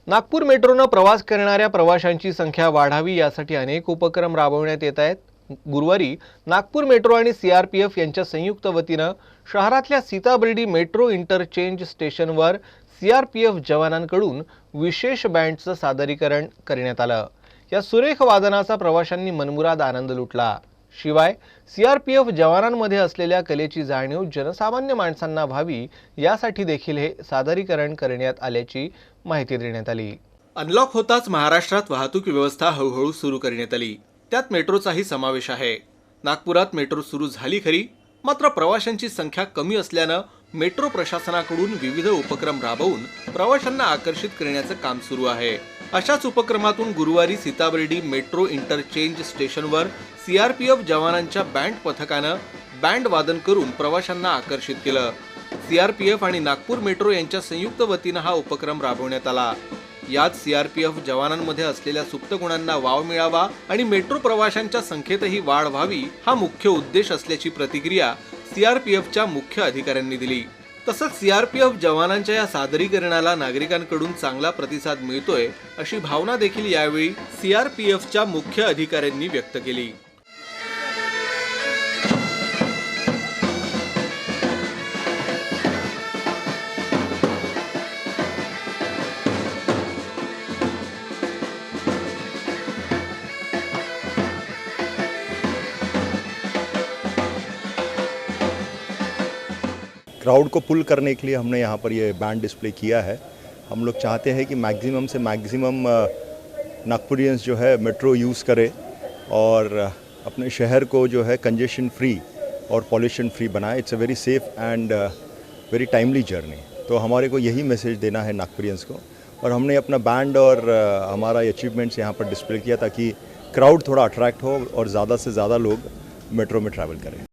नागपूर मेट्रोनं प्रवास करणाऱ्या प्रवाशांची संख्या वाढावी यासाठी अनेक उपक्रम राबवण्यात येत आहेत। गुरुवारी नागपूर मेट्रो आणि सीआरपीएफ यांच्या संयुक्त वतीनं शहरातल्या सीताबर्डी मेट्रो इंटरचेंज स्टेशनवर सीआरपीएफ जवानांकडून विशेष बँडचं सादरीकरण करण्यात आलं। या सुरेख वादनाचा प्रवाशांनी मनमुराद आनंद लुटला। शिवाय सीआरपीएफ जवानांमध्ये असलेल्या कलेची जाणीव जनसामान्य माणसांना व्हावी यासाठी देखील हे सादरीकरण करण्यात आल्याची माहिती देण्यात आली। अनलॉक होताच महाराष्ट्रात वाहतूक व्यवस्था हळूहळू सुरू करण्यात आली। त्यात मेट्रोचाही समावेश आहे। नागपुरात मेट्रो सुरू झाली खरी, मात्र प्रवाशांची संख्या कमी असल्यानं मेट्रो प्रशासनाकडून विविध उपक्रम राबवून प्रवाशांना आकर्षित करण्याचं काम सुरू आहे। अशाच उपक्रमातून गुरुवारी सीताबर्डी मेट्रो इंटरचेंज स्टेशनवर सीआरपीएफ जवानांच्या बँड पथकानं बँड वादन करून प्रवाशांना आकर्षित केलं। सीआरपीएफ आणि नागपूर मेट्रो यांच्या संयुक्त वतीनं हा उपक्रम राबवण्यात आला। यात सीआरपीएफ जवानांमध्ये असलेल्या सुप्त गुणांना वाव मिळावा आणि मेट्रो प्रवाशांच्या संख्येतही वाढ व्हावी हा मुख्य उद्देश असल्याची प्रतिक्रिया सीआरपीएफच्या मुख्य अधिकाऱ्यांनी दिली। तसंच सीआरपीएफ जवानांच्या या सादरीकरणाला नागरिकांकडून चांगला प्रतिसाद मिळतोय अशी भावना देखील यावेळी सीआरपीएफच्या मुख्य अधिकाऱ्यांनी व्यक्त केली। क्राउड को पुल करने के लिए हमने यहाँ पर ये बैंड डिस्प्ले किया है। हम लोग चाहते हैं कि मैक्सिमम से मैक्सिमम नागपुरियंस जो है मेट्रो यूज़ करें और अपने शहर को जो है कंजेशन फ्री और पॉल्यूशन फ्री बनाए। It's a very safe end very timely journey. तो हमारे को यही मैसेज देना है नागपुरियंस को, और हमने अपना बैंड और हमारा अचीवमेंट्स यहाँ पर डिस्प्ले किया ताकि क्राउड थोड़ा अट्रैक्ट हो और ज़्यादा से ज़्यादा लोग मेट्रो में ट्रैवल करें।